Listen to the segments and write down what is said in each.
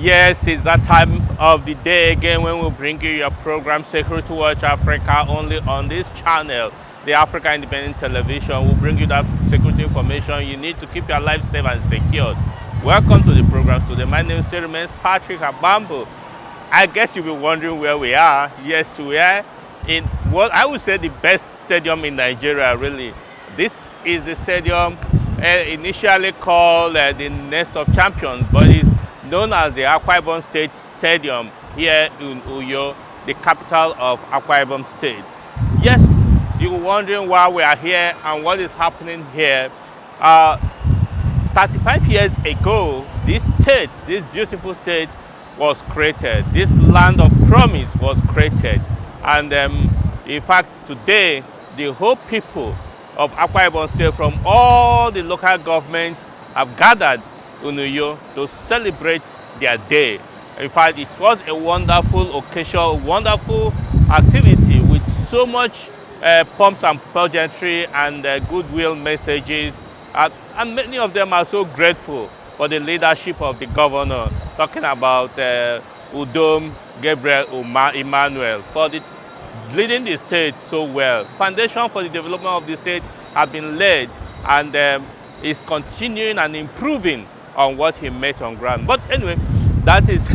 Yes, it's that time of the day again when we bring you your program Security Watch Africa only on this channel, the Africa Independent Television. We'll bring you that security information you need to keep your life safe and secured. Welcome to the program today. My name still remains Patrick Abambo. I guess you'll be wondering where we are. Yes, we are in what I would say the best stadium in Nigeria, really. This is the stadium initially called the Nest of Champions, but it's known as the Akwa Ibom State Stadium here in Uyo, the capital of Akwa Ibom State. Yes, you're wondering why we are here and what is happening here. 35 years ago, this state, this beautiful state was created. This land of promise was created. And in fact, today, the whole people of Akwa Ibom State from all the local governments have gathered in Uyo to celebrate their day. In fact, it was a wonderful occasion, wonderful activity with so much pomps and pageantry and goodwill messages. And many of them are so grateful for the leadership of the governor, talking about Udom Gabriel Emmanuel, for leading the state so well. Foundation for the development of the state have been laid and is continuing and improving on what he met on ground. But anyway, that is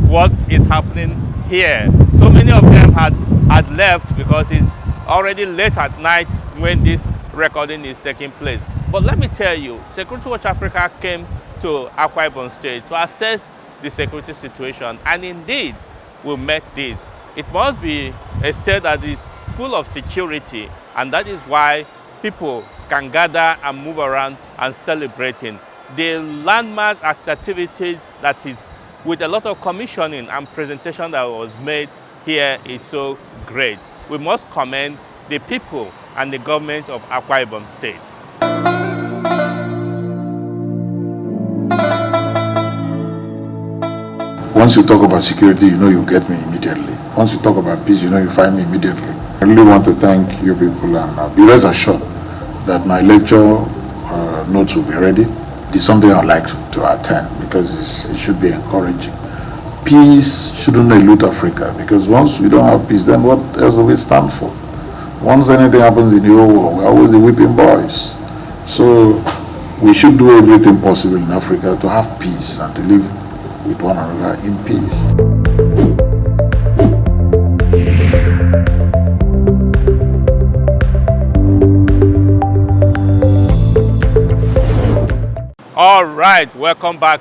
what is happening here. So many of them had left because it's already late at night when this recording is taking place. But let me tell you, Security Watch Africa came to Akwa Ibom State to assess the security situation, and indeed we met this. It must be a state that is full of security, and that is why people can gather and move around and celebrating. The landmark activities that is with a lot of commissioning and presentation that was made here is so great. We must commend the people and the government of Akwa Ibom State. Once you talk about security, you know you get me immediately. Once you talk about peace, you know you find me immediately. I really want to thank you people and be rest assured that my lecture notes will be ready. It's something I'd like to attend because it should be encouraging. Peace shouldn't elude Africa, because once we don't have peace, then what else do we stand for? Once anything happens in the whole world, we're always the whipping boys. So we should do everything possible in Africa to have peace and to live with one another in peace. All right, welcome back.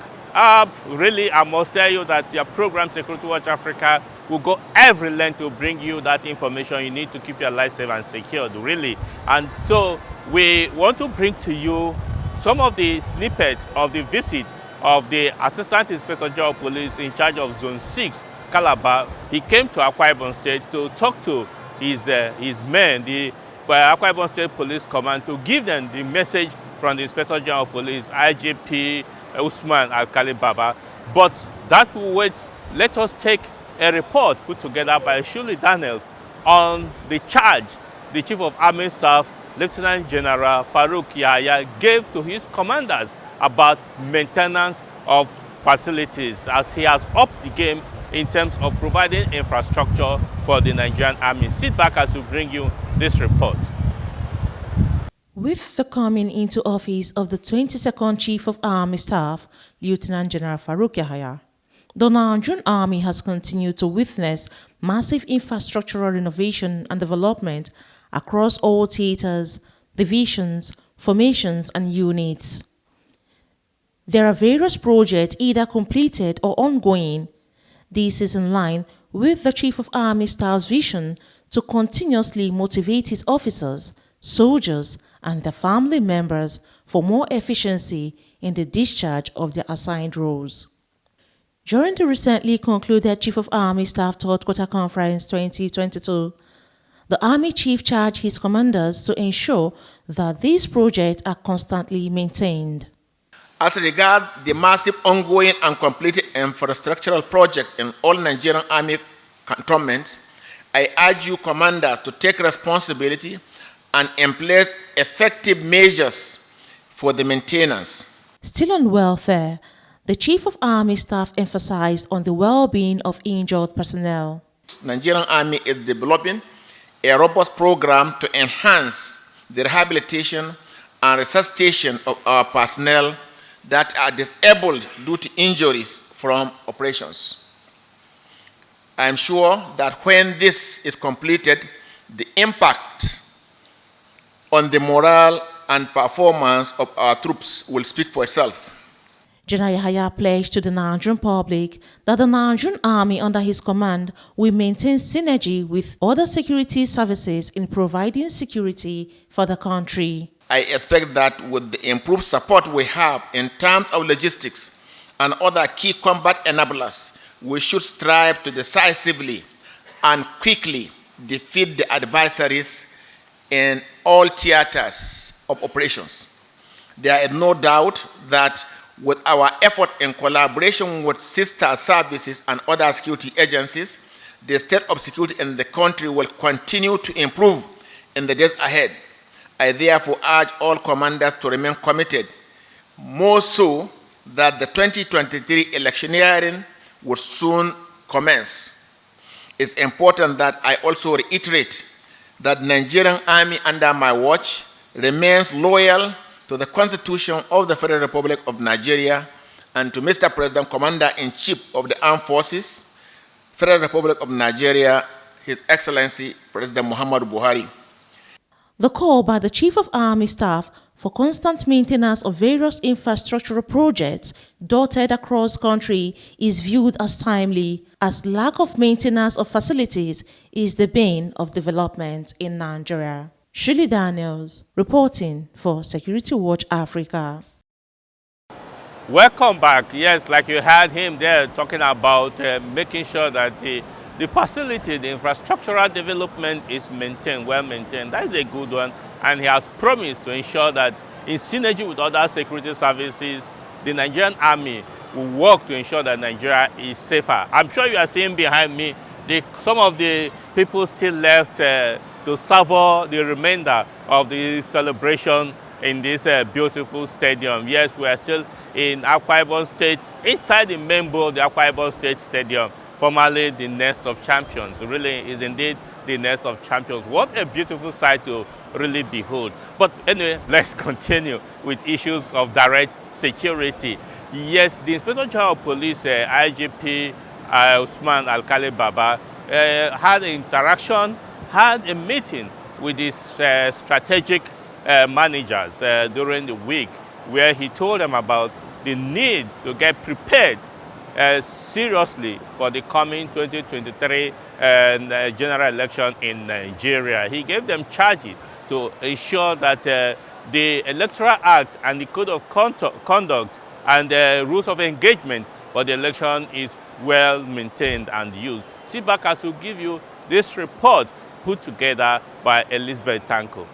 Really, I must tell you that your program Security Watch Africa will go every length to bring you that information you need to keep your life safe and secured, really. And so we want to bring to you some of the snippets of the visit of the Assistant Inspector General of Police in charge of Zone 6, Calabar. He came to Akwa Ibom State to talk to his men, the Akwa Ibom State Police Command, to give them the message from the Inspector General of Police, IGP Usman Alkali Baba. But that will wait. Let us take a report put together by Shuli Daniels on the charge the Chief of Army Staff, Lieutenant General Farouk Yahya, gave to his commanders about maintenance of facilities, as he has upped the game in terms of providing infrastructure for the Nigerian Army. Sit back as we bring you this report. With the coming into office of the 22nd Chief of Army Staff, Lieutenant General Farouk Yahya, the Nigerian Army has continued to witness massive infrastructural renovation and development across all theaters, divisions, formations, and units. There are various projects either completed or ongoing. This is in line with the Chief of Army Staff's vision to continuously motivate his officers, soldiers, and their family members for more efficiency in the discharge of their assigned roles. During the recently concluded Chief of Army Staff Third Quarter Conference 2022, the Army Chief charged his commanders to ensure that these projects are constantly maintained. As regards the massive ongoing and completed infrastructural projects in all Nigerian Army cantonments, I urge you commanders to take responsibility and in place effective measures for the maintenance. Still on welfare, The Chief of Army Staff emphasized on the well-being of injured personnel. Nigerian Army is developing a robust program to enhance the rehabilitation and resuscitation of our personnel that are disabled due to injuries from operations. I am sure that when this is completed, the impact on the morale and performance of our troops will speak for itself. General Yahaya pledged to the Nigerian public that the Nigerian Army under his command will maintain synergy with other security services in providing security for the country. I expect that with the improved support we have in terms of logistics and other key combat enablers, we should strive to decisively and quickly defeat the adversaries in all theaters of operations. There is no doubt that with our efforts in collaboration with sister services and other security agencies, the state of security in the country will continue to improve in the days ahead. I therefore urge all commanders to remain committed, more so that the 2023 electioneering will soon commence. It's important that I also reiterate that Nigerian Army under my watch remains loyal to the Constitution of the Federal Republic of Nigeria and to Mr. President, Commander-in-Chief of the Armed Forces, Federal Republic of Nigeria, His Excellency President Muhammadu Buhari. The call by the Chief of Army Staff for constant maintenance of various infrastructural projects dotted across country is viewed as timely, as lack of maintenance of facilities is the bane of development in Nigeria. Shirley Daniels, reporting for Security Watch Africa. Welcome back. Yes, like you heard him there talking about making sure that the facility, the infrastructural development is maintained, well maintained. That is a good one. And he has promised to ensure that in synergy with other security services, the Nigerian Army will work to ensure that Nigeria is safer. I'm sure you are seeing behind me, some of the people still left to savor the remainder of the celebration in this beautiful stadium. Yes, we are still in Akwa Ibom State, inside the main bowl of the Akwa Ibom State Stadium, formerly the Nest of Champions. It really is indeed the Nest of Champions. What a beautiful sight to really behold. But anyway, let's continue with issues of direct security. Yes, the Inspector General of Police, IGP Usman Alkali Baba, had an interaction, had a meeting with his strategic managers during the week, where he told them about the need to get prepared seriously for the coming 2023 general election in Nigeria. He gave them charges to ensure that the Electoral Act and the Code of Conduct and the rules of engagement for the election is well maintained and used. Sit back as we give you this report put together by Elizabeth Tanko.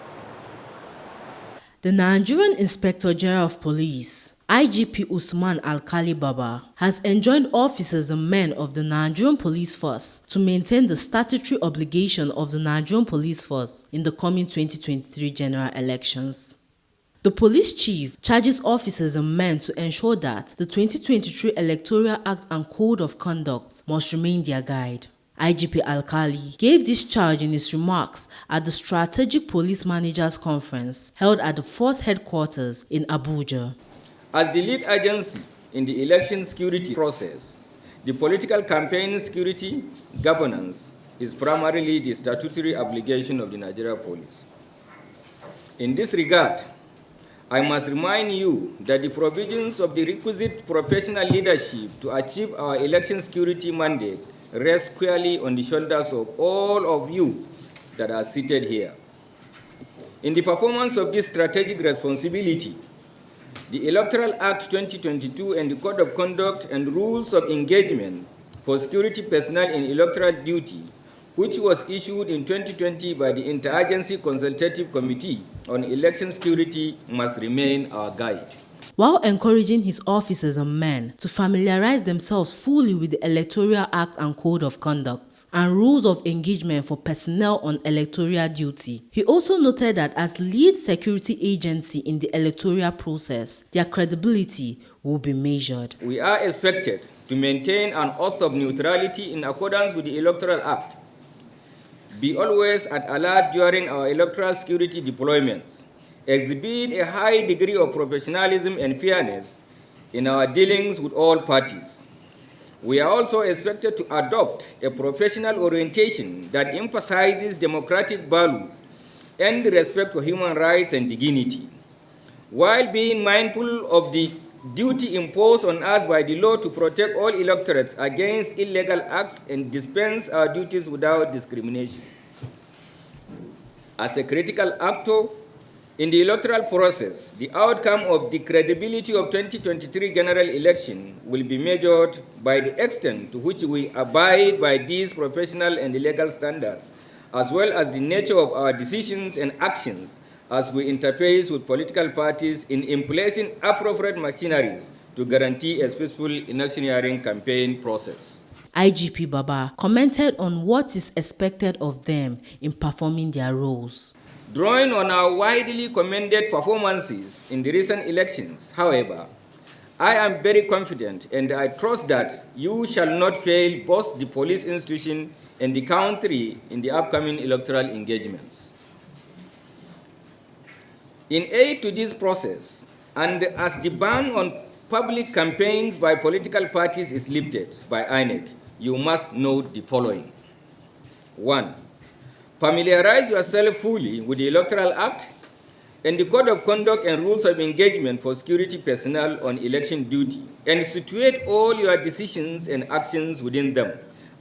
The Nigerian Inspector General of Police, IGP Usman Alkali Baba, has enjoined officers and men of the Nigerian Police Force to maintain the statutory obligation of the Nigerian Police Force in the coming 2023 general elections. The police chief charges officers and men to ensure that the 2023 Electoral Act and Code of Conduct must remain their guide. IGP Alkali gave this charge in his remarks at the Strategic Police Managers Conference held at the Force headquarters in Abuja. As the lead agency in the election security process, the political campaign security governance is primarily the statutory obligation of the Nigeria Police. In this regard, I must remind you that the provisions of the requisite professional leadership to achieve our election security mandate rest squarely on the shoulders of all of you that are seated here. In the performance of this strategic responsibility, the Electoral Act 2022 and the Code of Conduct and Rules of Engagement for Security Personnel in Electoral Duty, which was issued in 2020 by the Interagency Consultative Committee on Election Security, must remain our guide. while encouraging his officers and men to familiarize themselves fully with the Electoral Act and Code of Conduct and rules of engagement for personnel on electoral duty. He also noted that as lead security agency in the electoral process, their credibility will be measured. We are expected to maintain an oath of neutrality in accordance with the Electoral Act, be always at alert during our electoral security deployments, exhibit a high degree of professionalism and fairness in our dealings with all parties. We are also expected to adopt a professional orientation that emphasizes democratic values and respect for human rights and dignity, while being mindful of the duty imposed on us by the law to protect all electorates against illegal acts and dispense our duties without discrimination. As a critical actor in the electoral process, the outcome of the credibility of 2023 general election will be measured by the extent to which we abide by these professional and legal standards, as well as the nature of our decisions and actions as we interface with political parties in placing appropriate machineries to guarantee a peaceful electioneering campaign process. IGP Baba commented on what is expected of them in performing their roles. Drawing on our widely commended performances in the recent elections, however, I am very confident and I trust that you shall not fail both the police institution and the country in the upcoming electoral engagements. In aid to this process, and as the ban on public campaigns by political parties is lifted by INEC, you must note the following. 1. Familiarize yourself fully with the Electoral Act and the Code of Conduct and Rules of Engagement for security personnel on election duty, and situate all your decisions and actions within them,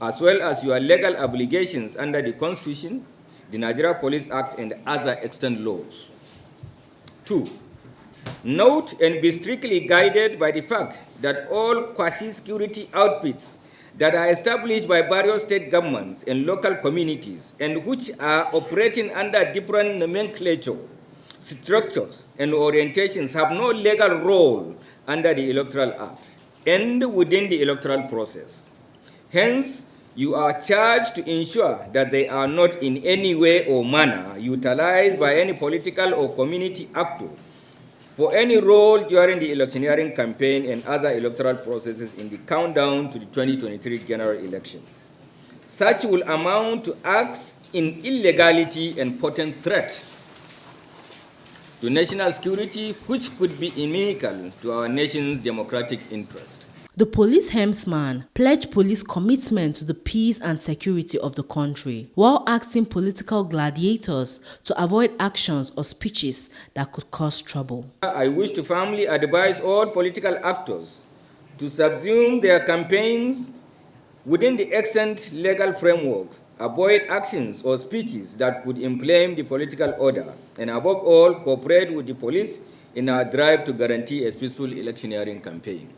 as well as your legal obligations under the Constitution, the Nigeria Police Act, and other extant laws. 2. Note and be strictly guided by the fact that all quasi-security outfits that are established by various state governments and local communities and which are operating under different nomenclature, structures, and orientations have no legal role under the Electoral Act and within the electoral process. Hence, you are charged to ensure that they are not in any way or manner utilized by any political or community actor for any role during the electioneering campaign and other electoral processes in the countdown to the 2023 general elections. Such will amount to acts in illegality and potent threat to national security, which could be inimical to our nation's democratic interest. The police helmsman pledged police commitment to the peace and security of the country, while asking political gladiators to avoid actions or speeches that could cause trouble. I wish to firmly advise all political actors to subsume their campaigns within the extant legal frameworks, avoid actions or speeches that could inflame the political order, and above all, cooperate with the police in our drive to guarantee a peaceful electioneering campaign.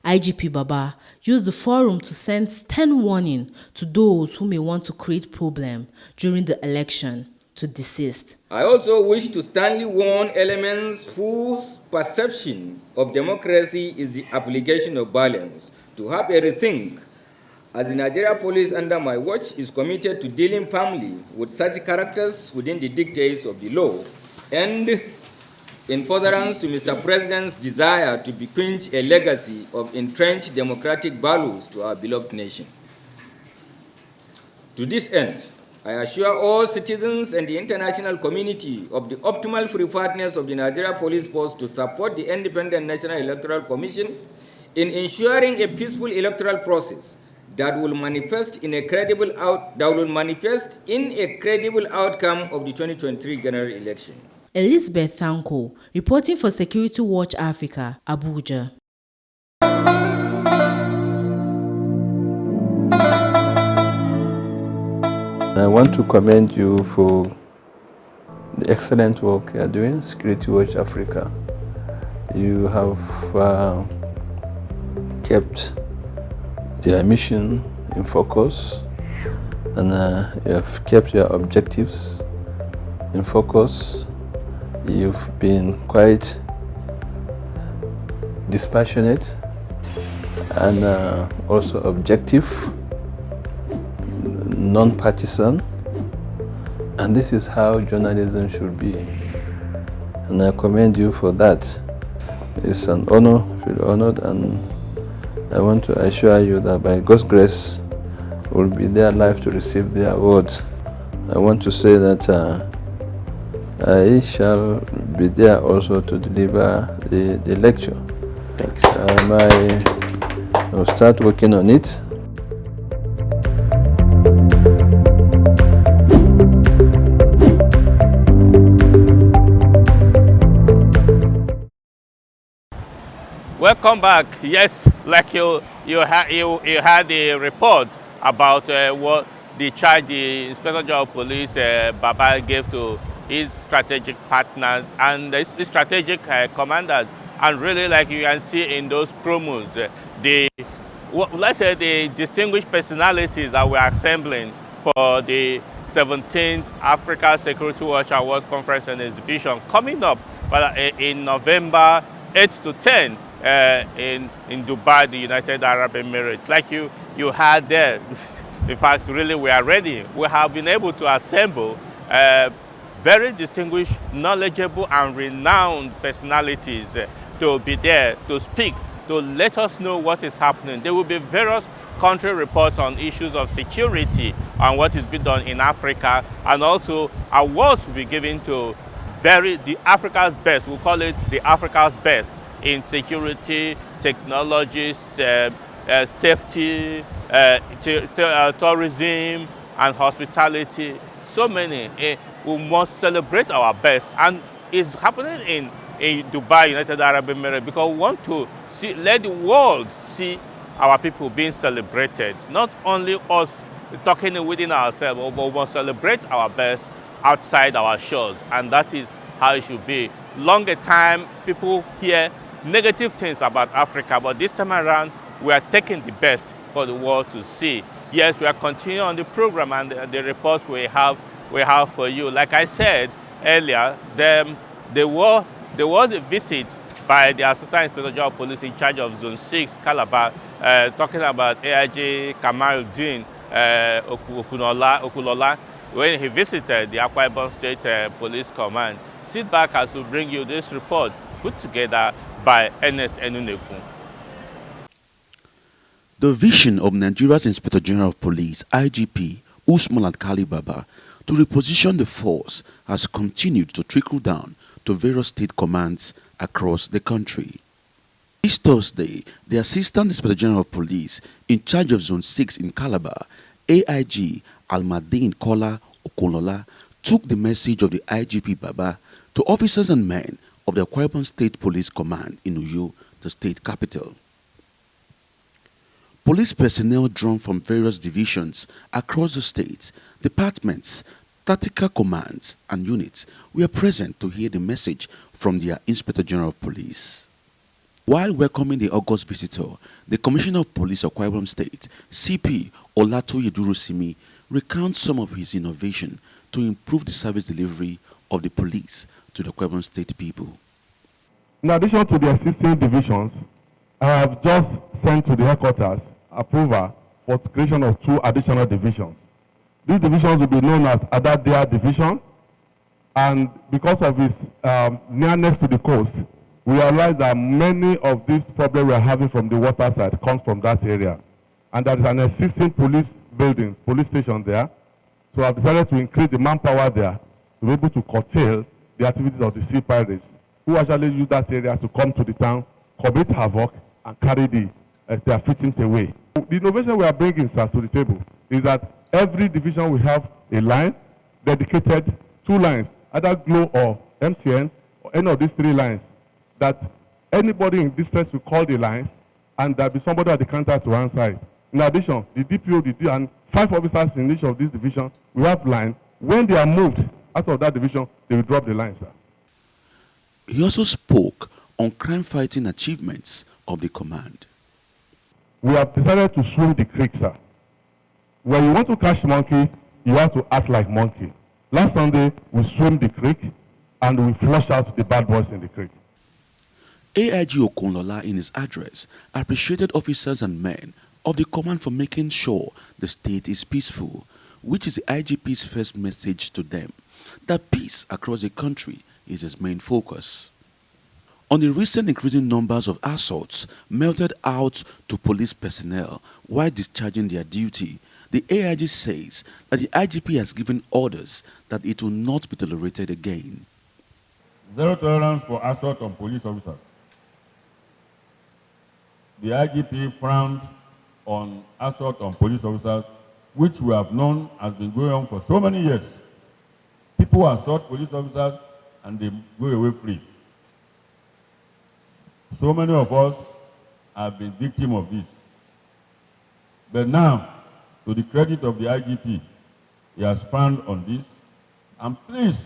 IGP Baba used the forum to send stern warning to those who may want to create problem during the election to desist. I also wish to sternly warn elements whose perception of democracy is the application of violence to have a rethink, as the Nigeria Police under my watch is committed to dealing firmly with such characters within the dictates of the law and in furtherance to Mr. President's desire to bequeath a legacy of entrenched democratic values to our beloved nation. To this end, I assure all citizens and the international community of the optimal preparedness of the Nigeria Police Force to support the Independent National Electoral Commission in ensuring a peaceful electoral process that will manifest in a credible outcome of the 2023 general election. Elizabeth Thanko, reporting for Security Watch Africa, Abuja. I want to commend you for the excellent work you are doing, Security Watch Africa. You have kept your mission in focus, and you have kept your objectives in focus. You've been quite dispassionate, and also objective, non-partisan, and this is how journalism should be. And I commend you for that. It's an honor, feel honored, and I want to assure you that by God's grace, we'll be there live to receive the awards. I want to say that I shall be there also to deliver the lecture. Thank you. I will start working on it. Welcome back. Yes, like you had the report about what the charge the Inspector General of Police Baba gave to his strategic partners and his strategic commanders, and really, like you can see in those promos, let's say the distinguished personalities that we're assembling for the 17th Africa Security Watch Awards Conference and Exhibition coming up in November 8 to 10 in Dubai, the United Arab Emirates. Like you had there, in fact, really we are ready. We have been able to assemble very distinguished, knowledgeable and renowned personalities to be there to speak, to let us know what is happening. There will be various country reports on issues of security and what is being done in Africa, and also awards will be given to the Africa's best. We'll call it the Africa's best in security, technologies, safety, tourism and hospitality. So many. We must celebrate our best, and it's happening in Dubai, United Arab Emirates, because we want to let the world see our people being celebrated. Not only us talking within ourselves, but we must celebrate our best outside our shores, and that is how it should be. Longer time, people hear negative things about Africa, but this time around, we are taking the best for the world to see. Yes, we are continuing on the program and the reports we have for you. Like I said earlier, there was a visit by the Assistant Inspector General of Police in charge of Zone 6, Calabar, talking about AIG Kamaluddin Okulola, when he visited the Akwa Ibom State Police Command. Sit back as we bring you this report put together by Ernest Enuneku. The vision of Nigeria's Inspector General of Police, IGP Usman Alkali Baba, to reposition the force has continued to trickle down to various state commands across the country. This Thursday, the Assistant Inspector General of Police in charge of Zone 6 in Calabar, AIG Almadin Kola Okulola, took the message of the IGP Baba to officers and men of the Akwa Ibom State Police Command in Uyo, the state capital. Police personnel drawn from various divisions across the state, departments, tactical commands and units were present to hear the message from their Inspector General of Police. While welcoming the August visitor, the Commissioner of Police of Akwa Ibom State, CP Olatoye Durosimi, recounts some of his innovation to improve the service delivery of the police to the Akwa Ibom State people. In addition to the existing divisions, I have just sent to the headquarters approval for the creation of 2 additional divisions. These divisions will be known as Adadia Division, and because of its nearness to the coast, we realize that many of these problems we are having from the water side comes from that area. And there is an existing police building, police station there, so I've decided to increase the manpower there to be able to curtail the activities of the sea pirates, who actually use that area to come to the town, commit havoc, and carry their victims away. The innovation we are bringing, sir, to the table is that every division will have a line dedicated, 2 lines, either Glo or MTN, or any of these 3 lines, that anybody in distress will call the lines, and there'll be somebody at the counter to answer it. In addition, the DPO, and 5 officers in each of these divisions will have lines. When they are moved out of that division, they will drop the line, sir. He also spoke on crime-fighting achievements of the command. We have decided to swim the creek, sir. When you want to catch monkey, you have to act like monkey. Last Sunday, we swam the creek and we flushed out the bad boys in the creek. AIG Okunlola in his address appreciated officers and men of the command for making sure the state is peaceful, which is the IGP's first message to them, that peace across the country is his main focus. On the recent increasing numbers of assaults meted out to police personnel while discharging their duty, the AIG says that the IGP has given orders that it will not be tolerated again. Zero tolerance for assault on police officers. The IGP frowned on assault on police officers, which we have known has been going on for so many years. People assault police officers and they go away free. So many of us have been victims of this. But now, to the credit of the IGP, he has frowned on this. And please,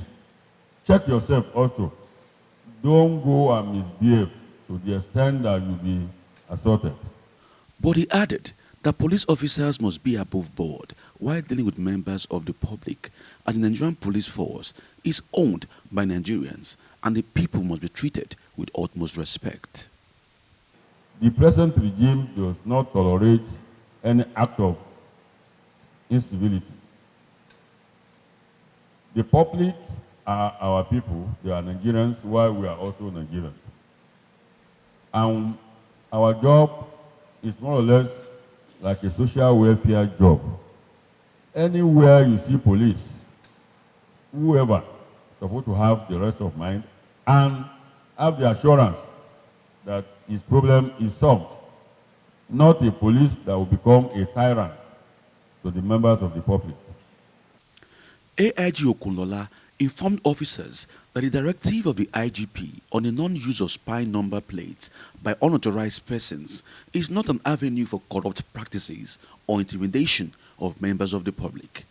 check yourself also. Don't go and misbehave to the extent that you'll be assaulted. But he added that police officers must be above board while dealing with members of the public, as the Nigerian police force is owned by Nigerians and the people must be treated with utmost respect. The present regime does not tolerate any act of incivility. The public are our people, they are Nigerians, while we are also Nigerians. And our job is more or less like a social welfare job. Anywhere you see police, whoever is supposed to have the rest of mind and have the assurance that his problem is solved. Not a police that will become a tyrant to the members of the public. AIG Okunlola informed officers that the directive of the IGP on the non-use of spy number plates by unauthorized persons is not an avenue for corrupt practices or intimidation of members of the public.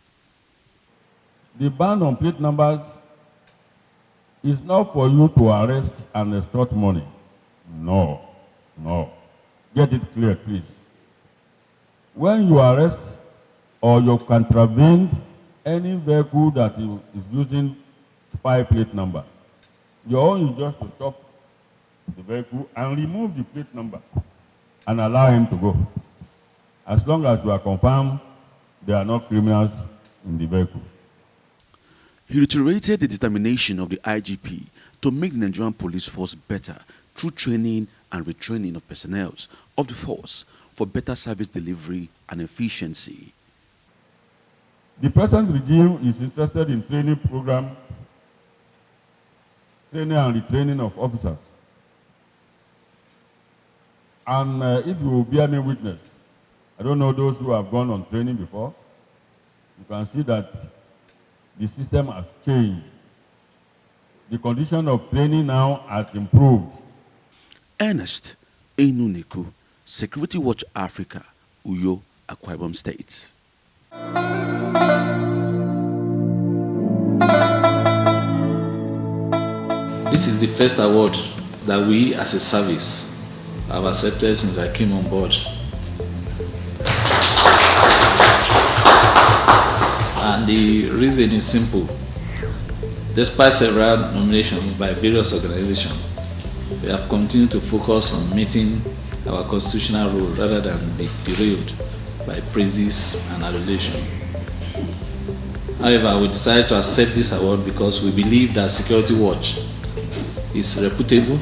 The ban on plate numbers is not for you to arrest and extort money. No. Get it clear, please. When you arrest or you contravene any vehicle that is using spy plate number, your own is just to stop the vehicle and remove the plate number and allow him to go. As long as you are confirmed there are no criminals in the vehicle. He reiterated the determination of the IGP to make the Nigerian police force better through training and retraining of personnel of the force for better service delivery and efficiency. The present regime is interested in training and retraining of officers. And if you will bear me witness, I don't know those who have gone on training before, you can see that the system has changed. The condition of training now has improved. Ernest Enuneku, Security Watch Africa, Uyo, Akwa Ibom State. This is the first award that we as a service have accepted since I came on board. And the reason is simple. Despite several nominations by various organizations, we have continued to focus on meeting our constitutional role rather than be derailed by praises and adulation. However, we decided to accept this award because we believe that Security Watch is reputable,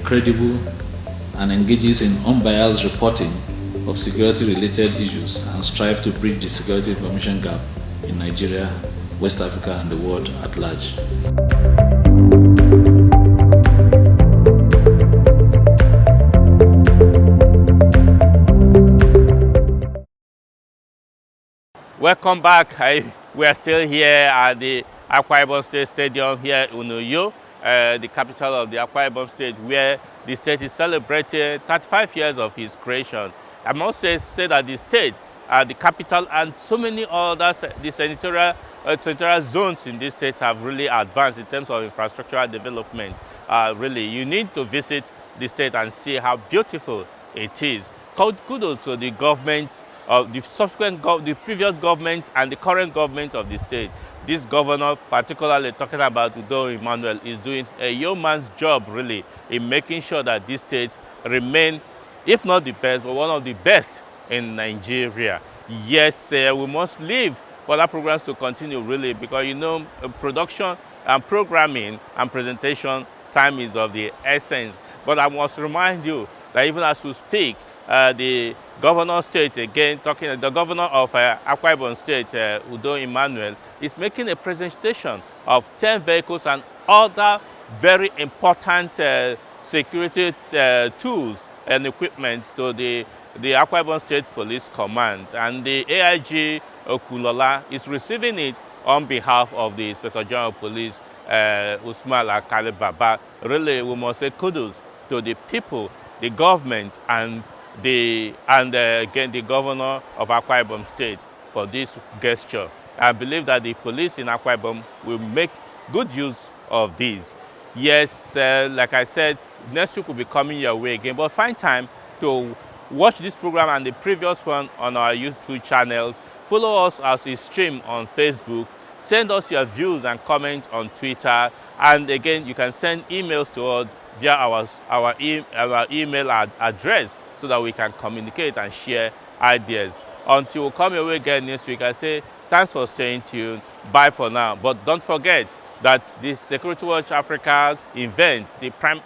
credible, and engages in unbiased reporting of security-related issues and strive to bridge the security information gap in Nigeria, West Africa, and the world at large. Welcome back. We are still here at the Akwa Ibom State Stadium here in Uyo, the capital of the Akwa Ibom State, where the state is celebrating 35 years of its creation. I must say that the state, the capital, and so many others, the senatorial zones in this state have really advanced in terms of infrastructural development. Really, you need to visit the state and see how beautiful it is. Kudos to the government of the the previous government and the current government of the state. This governor, particularly talking about Udo Emmanuel, is doing a yeoman's job really in making sure that this state remain, if not the best, but one of the best in Nigeria. Yes, we must live for that programs to continue really, because you know, production and programming and presentation, time is of the essence. But I must remind you that even as we speak, the governor state, again talking, the governor of Akwa Ibom State, Udo Emmanuel, is making a presentation of 10 vehicles and other very important security tools and equipment to the Akwa Ibom State Police Command. And the AIG Okulola is receiving it on behalf of the Inspector General of Police, Usman Alkali Baba. Really, we must say kudos to the people, the government, and again the governor of Akwa Ibom State for this gesture. I believe that the police in Akwa Ibom will make good use of these. Yes, like I said, next week will be coming your way again, but find time to watch this program and the previous one on our YouTube channels. Follow us as we stream on Facebook. Send us your views and comments on Twitter. And again, you can send emails to us via our email address so that we can communicate and share ideas. Until we come your way again next week, I say thanks for staying tuned. Bye for now. But don't forget that the Security Watch Africa's event,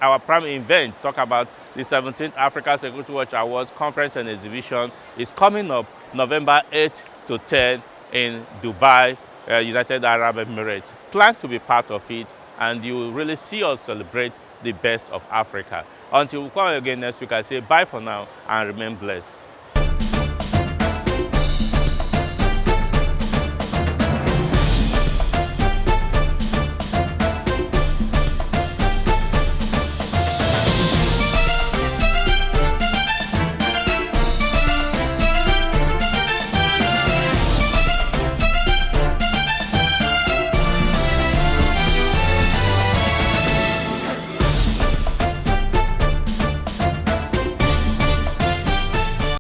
our prime event, talk about the 17th Africa Security Watch Awards Conference and Exhibition, is coming up November 8 to 10 in Dubai, United Arab Emirates. Plan to be part of it, and you will really see us celebrate the best of Africa. Until we come again next week, I say bye for now and remain blessed.